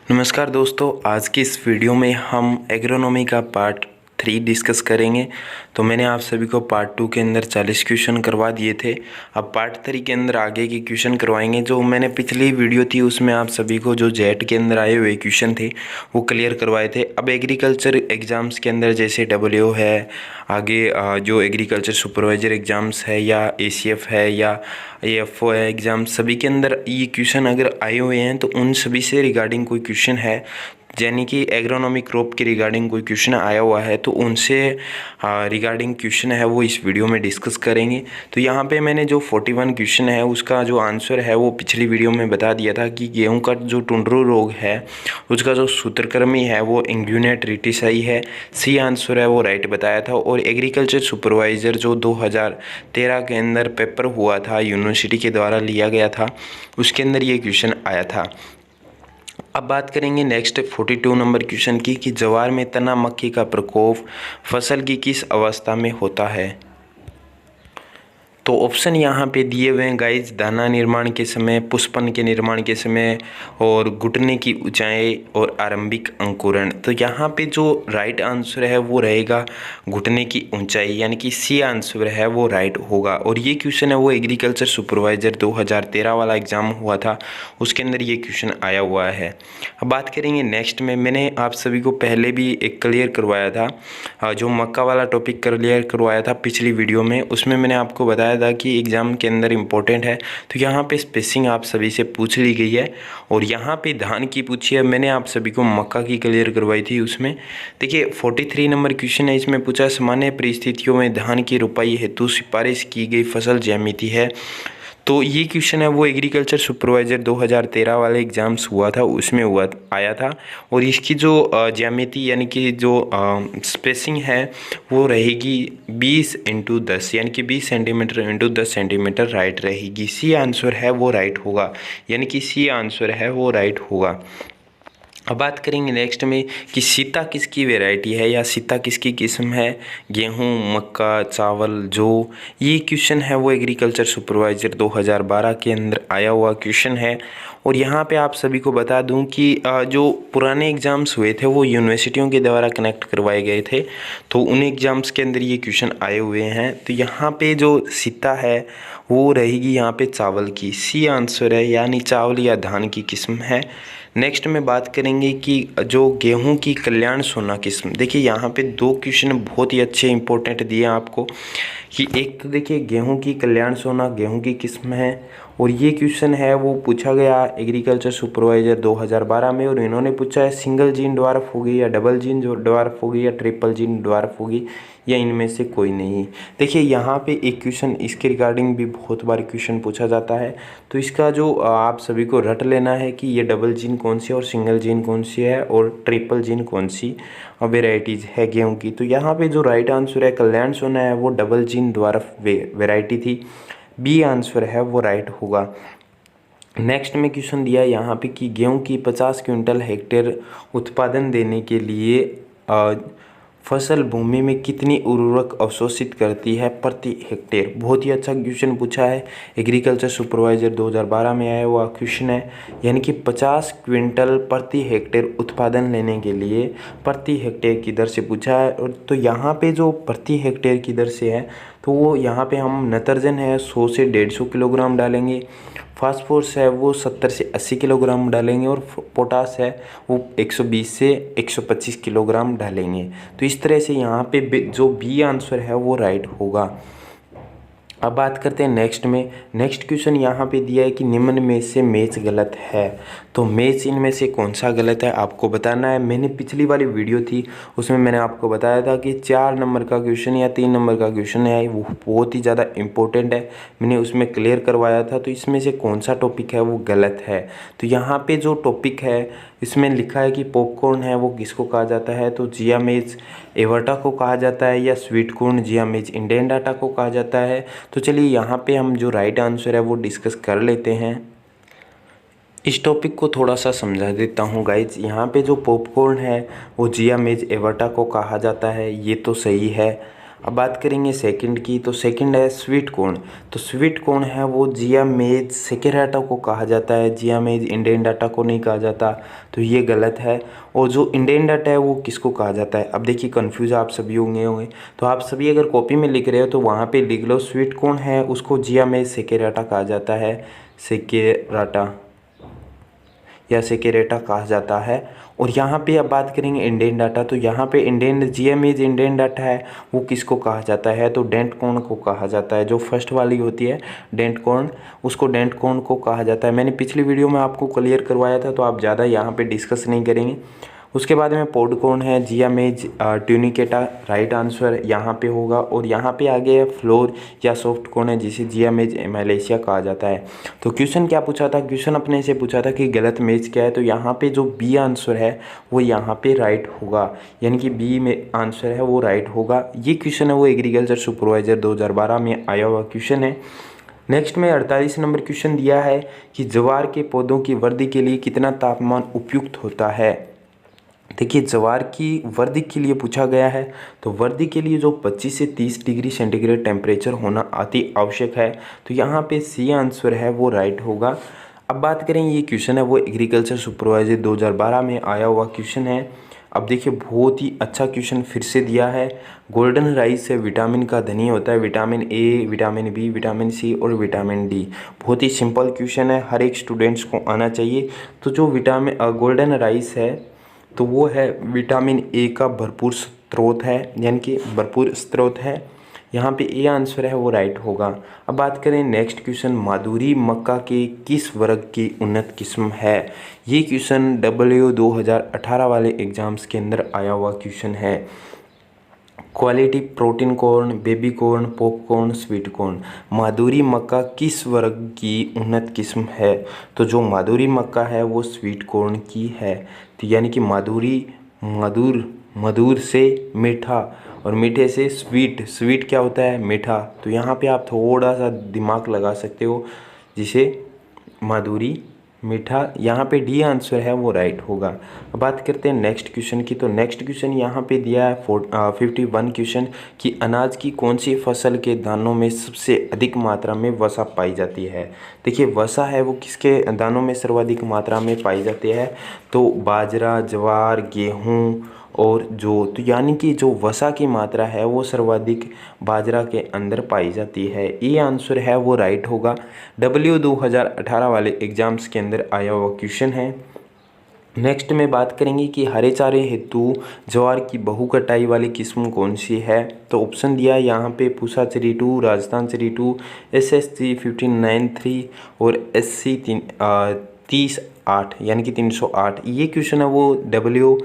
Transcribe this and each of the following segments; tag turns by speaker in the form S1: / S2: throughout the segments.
S1: नमस्कार दोस्तों, आज की इस वीडियो में हम एग्रोनॉमी का पार्ट 3 डिस्कस करेंगे। तो मैंने आप सभी को पार्ट 2 के अंदर 40 क्वेश्चन करवा दिए थे। अब पार्ट 3 के अंदर आगे के क्वेश्चन करवाएंगे। जो मैंने पिछली वीडियो थी उसमें आप सभी को जो जेट के अंदर आए हुए क्वेश्चन थे वो क्लियर करवाए थे। अब एग्रीकल्चर एग्ज़ाम्स के अंदर जैसे डब्ल्यू है, आगे जो एग्रीकल्चर सुपरवाइज़र एग्ज़ाम्स है या ACF है या AFO है एग्ज़ाम, सभी के अंदर ये क्वेश्चन अगर आए हुए हैं तो उन सभी से रिगार्डिंग कोई क्वेश्चन है, यानी कि एग्रोनॉमी क्रॉप के रिगार्डिंग कोई क्वेश्चन आया हुआ है तो उनसे रिगार्डिंग क्वेश्चन है वो इस वीडियो में डिस्कस करेंगे। तो यहाँ पे मैंने जो 41 क्वेश्चन है उसका जो आंसर है वो पिछली वीडियो में बता दिया था कि गेहूं का जो टुंड्रू रोग है उसका जो सूत्रकृमि है वो इंग्यूनेट रिटिसाई है। सी आंसर है वो राइट बताया था। और एग्रीकल्चर सुपरवाइज़र जो 2013 के अंदर पेपर हुआ था, यूनिवर्सिटी के द्वारा लिया गया था, उसके अंदर ये क्वेश्चन आया था। अब बात करेंगे नेक्स्ट 42 नंबर क्वेश्चन की कि ज्वार में तना मक्खी का प्रकोप फसल की किस अवस्था में होता है। तो ऑप्शन यहाँ पे दिए हुए हैं गाइज, दाना निर्माण के समय, पुष्पन के निर्माण के समय, और घुटने की ऊंचाई और आरंभिक अंकुरण। तो यहाँ पे जो राइट आंसर है वो रहेगा घुटने की ऊंचाई, यानी कि सी आंसर है वो राइट होगा। और ये क्वेश्चन है वो एग्रीकल्चर सुपरवाइज़र 2013 वाला एग्ज़ाम हुआ था, उसके अंदर ये क्वेश्चन आया हुआ है। अब बात करेंगे नेक्स्ट में, मैंने आप सभी को पहले भी एक क्लियर करवाया था, जो मक्का वाला टॉपिक क्लियर करवाया था पिछली वीडियो में, उसमें मैंने आपको बताया था कि एग्ज़ाम के अंदर इम्पोर्टेंट है। तो यहाँ पे स्पेसिंग आप सभी से पूछ ली गई है और यहाँ पे धान की पूछी है, मैंने आप सभी को मक्का की क्लियर करवाई थी। उसमें देखिए 43 नंबर क्वेश्चन है, इसमें पूछा सामान्य परिस्थितियों में धान की रोपाई हेतु सिफारिश की गई फसल ज्यामिति है। तो ये क्वेश्चन है वो एग्रीकल्चर सुपरवाइज़र 2013 वाले एग्ज़ाम्स हुआ था उसमें आया था। और इसकी जो ज्यामिति यानी कि जो स्पेसिंग है वो रहेगी 20x10, यानी कि 20 सेंटीमीटर इंटू 10 सेंटीमीटर राइट रहेगी। सी आंसर है वो राइट होगा, यानी कि सी आंसर है वो राइट होगा। अब बात करेंगे नेक्स्ट में कि सीता किसकी वैरायटी है या सीता किसकी किस्म है। गेहूं, मक्का, चावल, जौ, ये क्वेश्चन है वो एग्रीकल्चर सुपरवाइज़र 2012 के अंदर आया हुआ क्वेश्चन है। और यहाँ पे आप सभी को बता दूं कि जो पुराने एग्ज़ाम्स हुए थे वो यूनिवर्सिटियों के द्वारा कनेक्ट करवाए गए थे, तो उन एग्ज़ाम्स के अंदर ये क्वेश्चन आए हुए हैं। तो यहाँ पे जो सीता है वो रहेगी यहाँ पे चावल की, सी आंसर है, यानी चावल या धान की किस्म है। नेक्स्ट में बात करेंगे कि जो गेहूं की कल्याण सोना किस्म, देखिए यहाँ पे दो क्वेश्चन बहुत ही अच्छे इंपॉर्टेंट दिए हैं आपको कि एक तो देखिए गेहूं की कल्याण सोना गेहूं की किस्म है, और ये क्वेश्चन है वो पूछा गया एग्रीकल्चर सुपरवाइज़र 2012 में। और इन्होंने पूछा है सिंगल जीन ड्वार्फ होगी या डबल जीन जो ड्वार्फ होगी या ट्रिपल जीन ड्वार्फ होगी या इनमें से कोई नहीं। देखिए यहाँ पे एक क्वेश्चन इसके रिगार्डिंग भी बहुत बार क्वेश्चन पूछा जाता है, तो इसका जो आप सभी को रट लेना है कि ये डबल जीन कौन सी है और सिंगल जीन कौन सी है और ट्रिपल जीन कौन सी वेराइटीज़ है गेहूँ की। तो यहाँ पे जो राइट आंसर है कल्याण सोना है वो डबल जीन ड्वार्फ वेराइटी थी, बी आंसर है वो राइट होगा। नेक्स्ट में क्वेश्चन दिया है यहाँ पे कि गेहूं की 50 क्विंटल हेक्टेयर उत्पादन देने के लिए फसल भूमि में कितनी उर्वरक अवशोषित करती है प्रति हेक्टेयर। बहुत ही अच्छा क्वेश्चन पूछा है, एग्रीकल्चर सुपरवाइज़र 2012 में आया हुआ क्वेश्चन है, यानी कि 50 क्विंटल प्रति हेक्टेयर उत्पादन लेने के लिए प्रति हेक्टेयर की दर से पूछा है। और तो यहाँ पे जो प्रति हेक्टेयर की दर से है तो वो यहाँ पे हम नत्रजन है 100 से 150 किलोग्राम डालेंगे, फास्फोरस है वो 70 से 80 किलोग्राम डालेंगे, और पोटास है वो 120 से 125 किलोग्राम डालेंगे। तो इस तरह से यहाँ पे जो बी आंसर है वो राइट होगा। अब बात करते हैं नेक्स्ट में। नेक्स्ट क्वेश्चन यहाँ पे दिया है कि निम्न में से मैच गलत है। तो मैच इनमें से कौन सा गलत है आपको बताना है। मैंने पिछली वाली वीडियो थी उसमें मैंने आपको बताया था कि 4 नंबर का क्वेश्चन या 3 नंबर का क्वेश्चन है वो बहुत ही ज़्यादा इंपॉर्टेंट है, मैंने उसमें क्लियर करवाया था। तो इसमें से कौन सा टॉपिक है वो गलत है। तो यहाँ पे जो टॉपिक है इसमें लिखा है कि पॉपकॉर्न है वो किसको कहा जाता है, तो जियामेज एवर्टा को कहा जाता है, या स्वीट कॉर्न जियामेज इंडेंटाटा को कहा जाता है। तो चलिए यहाँ पे हम जो राइट आंसर है वो डिस्कस कर लेते हैं। इस टॉपिक को थोड़ा सा समझा देता हूँ गाइज। यहाँ पे जो पॉपकॉर्न है वो जियामेज एवर्टा को कहा जाता है, ये तो सही है। अब बात करेंगे सेकंड की, तो सेकंड है स्वीट कॉर्न। तो स्वीट कॉर्न है वो जिया मेज सेकेराटा को कहा जाता है, जिया मेज इंडेंडाटा को नहीं कहा जाता, तो ये गलत है। और जो इंडेंडाटा है वो किसको कहा जाता है? अब देखिए कन्फ्यूज आप सभी होंगे, तो आप सभी अगर कॉपी में लिख रहे हो तो वहाँ पे लिख लो स्वीट कॉर्न है उसको जिया मेज सेकेराटा कहा जाता है, सेकेराटा या सेकेरेटा कहा जाता है। और यहाँ पे अब बात करेंगे इंडियन डाटा, तो यहाँ पे इंडियन जीएमएज इंडियन डाटा है वो किसको कहा जाता है? तो डेंट कॉर्न को कहा जाता है। जो फर्स्ट वाली होती है डेंट कॉर्न, उसको डेंट कॉर्न को कहा जाता है। मैंने पिछली वीडियो में आपको क्लियर करवाया था, तो आप ज़्यादा यहाँ पे डिस्कस नहीं करेंगे। उसके बाद में पॉडकॉर्न है, जियामेज ट्यूनिकेटा राइट आंसर यहाँ पे होगा। और यहाँ पे आगे है फ्लोर या सॉफ्ट कॉर्न है जिसे जियामेज मलेशिया कहा जाता है। तो क्वेश्चन क्या पूछा था? क्वेश्चन अपने से पूछा था कि गलत मेज क्या है, तो यहाँ पे जो बी आंसर है वो यहाँ पे राइट होगा, यानी कि बी में आंसर है वो राइट होगा। ये क्वेश्चन है वो एग्रीकल्चर सुपरवाइजर 2012 में आया हुआ क्वेश्चन है। नेक्स्ट में 48 नंबर क्वेश्चन दिया है कि ज्वार के पौधों की वृद्धि के लिए कितना तापमान उपयुक्त होता है? देखिए ज्वार की वृद्धि के लिए पूछा गया है, तो वृद्धि के लिए जो 25 से 30 डिग्री सेंटीग्रेड टेम्परेचर होना अति आवश्यक है, तो यहाँ पे सी आंसर है वो राइट होगा। अब बात करें, ये क्वेश्चन है वो एग्रीकल्चर सुपरवाइजर 2012 में आया हुआ क्वेश्चन है। अब देखिए बहुत ही अच्छा क्वेश्चन फिर से दिया है। गोल्डन राइस से विटामिन का धनी होता है, vitamin A, vitamin B, vitamin C और विटामिन डी। बहुत ही सिंपल क्वेश्चन है, हर एक स्टूडेंट्स को आना चाहिए। तो जो विटामिन गोल्डन राइस है तो वो है विटामिन ए का भरपूर स्रोत है, यानी कि भरपूर स्रोत है। यहाँ पे ए आंसर है वो राइट होगा। अब बात करें नेक्स्ट क्वेश्चन, माधुरी मक्का के किस वर्ग की उन्नत किस्म है? ये क्वेश्चन W 2018 वाले एग्जाम्स के अंदर आया हुआ क्वेश्चन है। Quality protein corn, baby corn, popcorn, sweet corn, Madhuri मक्का किस वर्ग की उन्नत किस्म है? तो जो माधुरी मक्का है वो स्वीट कॉर्न की है। तो यानी कि मधुर से मीठा और मीठे से स्वीट, स्वीट क्या होता है? मीठा। तो यहाँ पे आप थोड़ा सा दिमाग लगा सकते हो, जिसे माधुरी मीठा, यहाँ पे डी आंसर है वो राइट होगा। अब बात करते हैं नेक्स्ट क्वेश्चन की, तो नेक्स्ट क्वेश्चन यहाँ पे दिया है 51 क्वेश्चन कि अनाज की कौन सी फसल के दानों में सबसे अधिक मात्रा में वसा पाई जाती है? देखिए वसा है वो किसके दानों में सर्वाधिक मात्रा में पाई जाती है? तो बाजरा, ज्वार, गेहूँ और जो, तो यानी कि जो वसा की मात्रा है वो सर्वाधिक बाजरा के अंदर पाई जाती है। ये आंसर है वो राइट होगा। W 2018 वाले एग्जाम्स के अंदर आया हुआ क्वेश्चन है। नेक्स्ट में बात करेंगे कि हरे चारे हेतु ज्वार की बहु कटाई वाली किस्म कौन सी है? तो ऑप्शन दिया है यहाँ पे पूसा चरी 2, राजस्थान चरी 2, SSG 1593 और SC 30-8 यानी कि 308। ये क्वेश्चन है वो W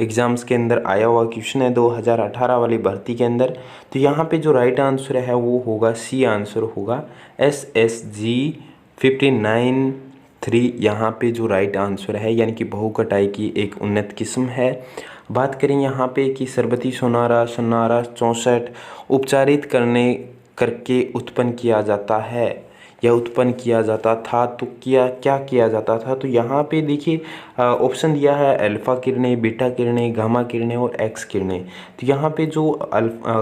S1: एग्ज़ाम्स के अंदर आया हुआ क्वेश्चन है 2018 वाली भर्ती के अंदर। तो यहाँ पे जो राइट आंसर है वो होगा सी आंसर होगा, SSG 1593 यहाँ पे जो राइट आंसर है, यानी कि बहु कटाई की एक उन्नत किस्म है। बात करें यहाँ पे कि सरबती सोनारा 64 उपचारित करके उत्पन्न किया जाता है या उत्पन्न किया जाता था, तो क्या किया जाता था? तो यहाँ पे देखिए ऑप्शन दिया है अल्फ़ा किरणें, बीटा किरणें, गामा किरणें और एक्स किरणें। तो यहाँ पे जो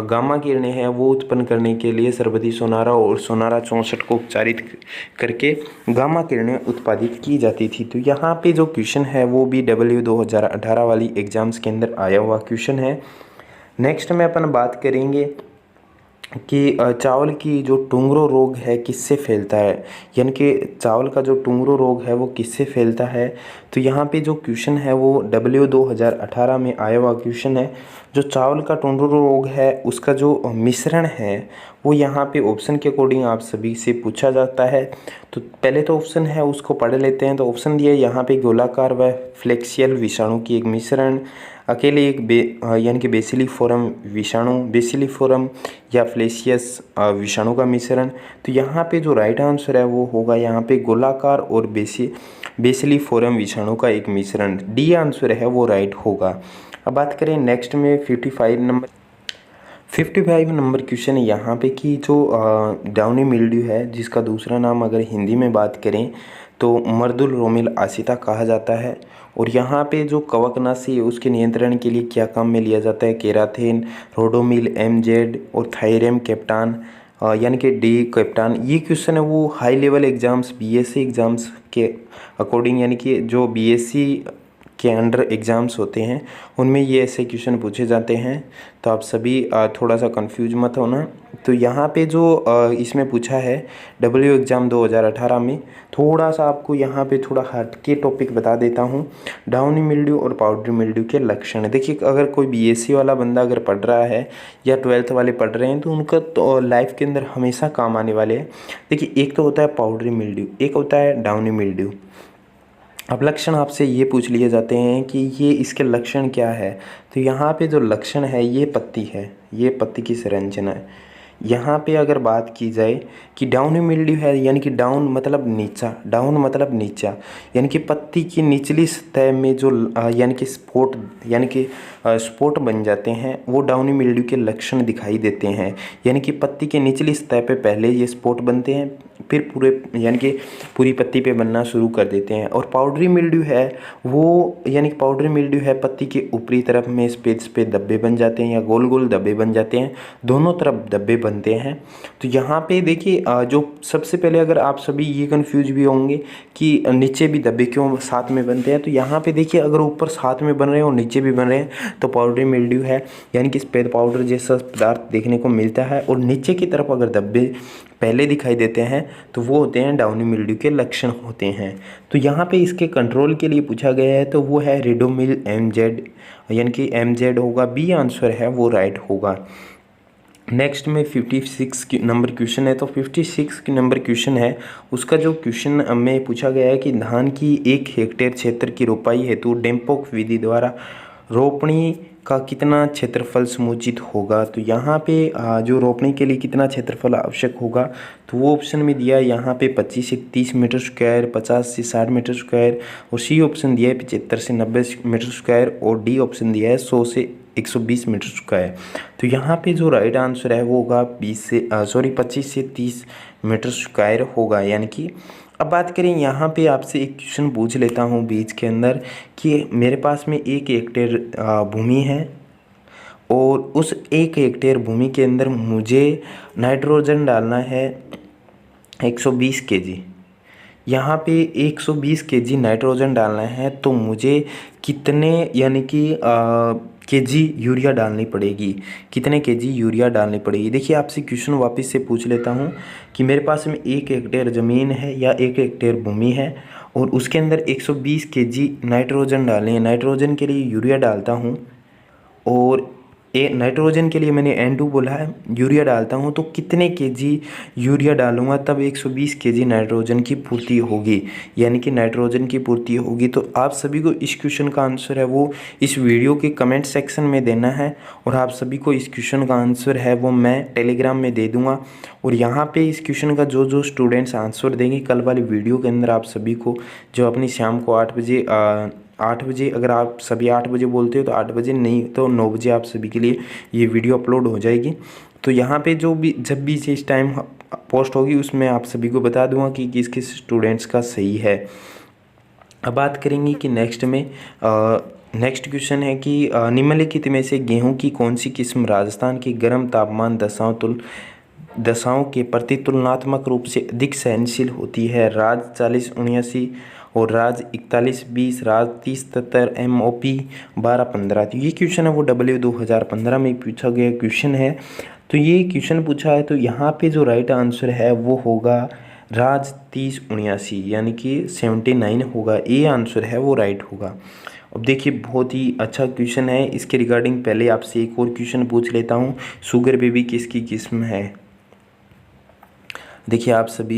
S1: गामा किरणें हैं वो उत्पन्न करने के लिए सरबती सोनारा और सोनारा 64 को उपचारित करके गामा किरणें उत्पादित की जाती थी। तो यहाँ पे जो क्वेश्चन है वो भी W 2018 वाली एग्जाम्स के अंदर आया हुआ क्वेश्चन है। नेक्स्ट में अपन बात करेंगे कि चावल की जो टुंगरो रोग है किससे फैलता है, यानी कि चावल का जो टुंगरो रोग है वो किससे फैलता है? तो यहाँ पे जो क्वेश्चन है वो W 2018 में आया हुआ क्वेश्चन है। जो चावल का टुंगरो रोग है उसका जो मिश्रण है वो यहाँ पे ऑप्शन के अकॉर्डिंग आप सभी से पूछा जाता है। तो पहले तो ऑप्शन है उसको पढ़ लेते हैं। तो ऑप्शन दिया यहाँ पे गोलाकार व फ्लेक्सियल विषाणु की एक मिश्रण, अकेले एक यानी कि बेसिलिफोरम विषाणु, बेसिलिफोरम या फ्लेशियस विषाणु का मिश्रण। तो यहाँ पे जो राइट आंसर है वो होगा यहाँ पे गोलाकार और बेसिलिफोरम विषाणु का एक मिश्रण, डी आंसर है वो राइट होगा। अब बात करें नेक्स्ट में 55 नंबर क्वेश्चन है यहाँ पे कि जो डाउनी मिल्ड्यू है, जिसका दूसरा नाम अगर हिंदी में बात करें तो मर्दुल रोमिल आसिता कहा जाता है। और यहाँ पे जो कवकनाशी है उसके नियंत्रण के लिए क्या काम में लिया जाता है, केराथिन, रोडोमिल एमजेड और थायरेम कैप्टान यानी कि डी कैप्टान। ये क्वेश्चन है वो high level exams BSc exams के अकॉर्डिंग, यानी कि जो बीएससी के अंडर एग्ज़ाम्स होते हैं उनमें ये ऐसे क्वेश्चन पूछे जाते हैं। तो आप सभी थोड़ा सा कंफ्यूज मत होना। तो यहाँ पे जो इसमें पूछा है डब्ल्यू एग्ज़ाम 2018 में, थोड़ा सा आपको यहाँ पे थोड़ा हट के टॉपिक बता देता हूँ। डाउनी मिल्ड्यू और पाउडरी मिल्ड्यू के लक्षण। देखिए, अगर कोई बीएससी वाला बंदा अगर पढ़ रहा है या 12th वाले पढ़ रहे हैं तो उनका तो लाइफ के अंदर हमेशा काम आने वाले हैं। देखिए, एक तो होता है पाउडरी मिल्ड्यू, एक होता है डाउनी मिल्ड्यू। अब लक्षण आपसे ये पूछ लिए जाते हैं कि ये इसके लक्षण क्या है। तो यहाँ पे जो लक्षण है ये पत्ती है, ये पत्ती की संरचना है। यहाँ पे अगर बात की जाए कि डाउनी मिल्ड्यू है, यानी कि डाउन मतलब नीचा, डाउन मतलब नीचा, यानी कि पत्ती की निचली सतह में जो यानी कि स्पॉट, यानी कि स्पॉट बन जाते हैं, वो डाउनी मिल्ड्यू के लक्षण दिखाई देते हैं। यानी कि पत्ती के निचली सतह पे पहले ये स्पॉट बनते हैं, फिर पूरे यानी कि पूरी पत्ती पे बनना शुरू कर देते हैं। और पाउडरी मिल्ड्यू है वो, यानी कि पाउडरी मिल्ड्यू है पत्ती के ऊपरी तरफ में स्पेस पे धब्बे बन जाते हैं या गोल गोल धब्बे बन जाते हैं, दोनों तरफ धब्बे बनते हैं। तो यहाँ पे देखिए, जो सबसे पहले अगर आप सभी ये कंफ्यूज भी होंगे कि नीचे भी धब्बे क्यों साथ में बनते हैं, तो यहाँ पे देखिए अगर ऊपर साथ में बन रहे हैं और नीचे भी बन रहे हैं तो पाउडरी मिल्ड्यू है, यानी कि सफ़ेद पाउडर जैसा पदार्थ देखने को मिलता है। और नीचे की तरफ अगर धब्बे पहले दिखाई देते हैं तो वो होते हैं डाउनी मिल्ड्यू के लक्षण होते हैं। तो यहाँ पे इसके कंट्रोल के लिए पूछा गया है तो वो है रिडोमिल एमजेड, यानी कि एमजेड होगा, बी आंसर है वो राइट होगा। नेक्स्ट में 56 की नंबर क्वेश्चन है। तो 56 की नंबर क्वेश्चन है, उसका जो क्वेश्चन में पूछा गया है कि धान की 1 हेक्टेयर क्षेत्र की रोपाई हेतु डेम्पोक विधि द्वारा रोपणी का कितना क्षेत्रफल समुचित होगा। तो यहाँ पे जो रोपणी के लिए कितना क्षेत्रफल आवश्यक होगा, तो वो ऑप्शन में दिया है यहाँ पे 25 से 30 मीटर स्क्वायर, 50 से 60 मीटर स्क्वायर, और सी ऑप्शन दिया है 75 से 90 मीटर स्क्वायर, और डी ऑप्शन दिया है 100 से 120 मीटर स्क्वायर। तो यहाँ पे जो राइट आंसर है वो होगा 25 से 30 मीटर स्क्वायर होगा। यानी कि अब बात करें यहाँ पे आपसे एक क्वेश्चन पूछ लेता हूँ बीच के अंदर कि मेरे पास में 1 हेक्टेयर भूमि है और उस 1 हेक्टेयर भूमि के अंदर मुझे नाइट्रोजन डालना है 120 केजी। यहाँ पे 120 केजी नाइट्रोजन डालना है तो मुझे कितने यानी कि केजी यूरिया डालनी पड़ेगी, कितने केजी यूरिया डालनी पड़ेगी। देखिए, आपसे क्वेश्चन वापस से पूछ लेता हूँ कि मेरे पास में 1 हेक्टेयर ज़मीन है या 1 हेक्टेयर भूमि है और उसके अंदर 120 केजी नाइट्रोजन डालने हैं। नाइट्रोजन के लिए यूरिया डालता हूँ और नाइट्रोजन के लिए मैंने N2 बोला है, यूरिया डालता हूँ तो कितने केजी यूरिया डालूंगा तब 120 केजी नाइट्रोजन की पूर्ति होगी, यानी कि नाइट्रोजन की पूर्ति होगी। तो आप सभी को इस क्वेश्चन का आंसर है वो इस वीडियो के कमेंट सेक्शन में देना है, और आप सभी को इस क्वेश्चन का आंसर है वो मैं टेलीग्राम में दे दूँगा। और यहाँ पर इस क्वेश्चन का जो स्टूडेंट्स आंसर देंगे कल वाली वीडियो के अंदर, आप सभी को जो अपनी शाम को 8 बजे अगर आप सभी 8 बजे बोलते हो तो 8 बजे, नहीं तो 9 बजे आप सभी के लिए ये वीडियो अपलोड हो जाएगी। तो यहाँ पे जब भी इस टाइम पोस्ट होगी उसमें आप सभी को बता दूंगा कि किस किस स्टूडेंट्स का सही है। अब बात करेंगे कि नेक्स्ट क्वेश्चन है कि निम्नलिखित में से गेहूँ की कौन सी किस्म राजस्थान की गर्म तापमान दशाओं के प्रति तुलनात्मक रूप से अधिक सहनशील होती है। राज 4079 और राज 4120, राज 3073, MOP 1215। तो ये क्वेश्चन है वो W2015 में पूछा गया क्वेश्चन है। तो ये क्वेश्चन पूछा है तो यहाँ पे जो राइट आंसर है वो होगा राज 3079, यानी कि 79 होगा। ए आंसर है वो राइट होगा। अब देखिए, बहुत ही अच्छा क्वेश्चन है। इसके रिगार्डिंग पहले आपसे एक और क्वेश्चन पूछ लेता हूँ, शुगर बेबी किसकी किस्म है। देखिए, आप सभी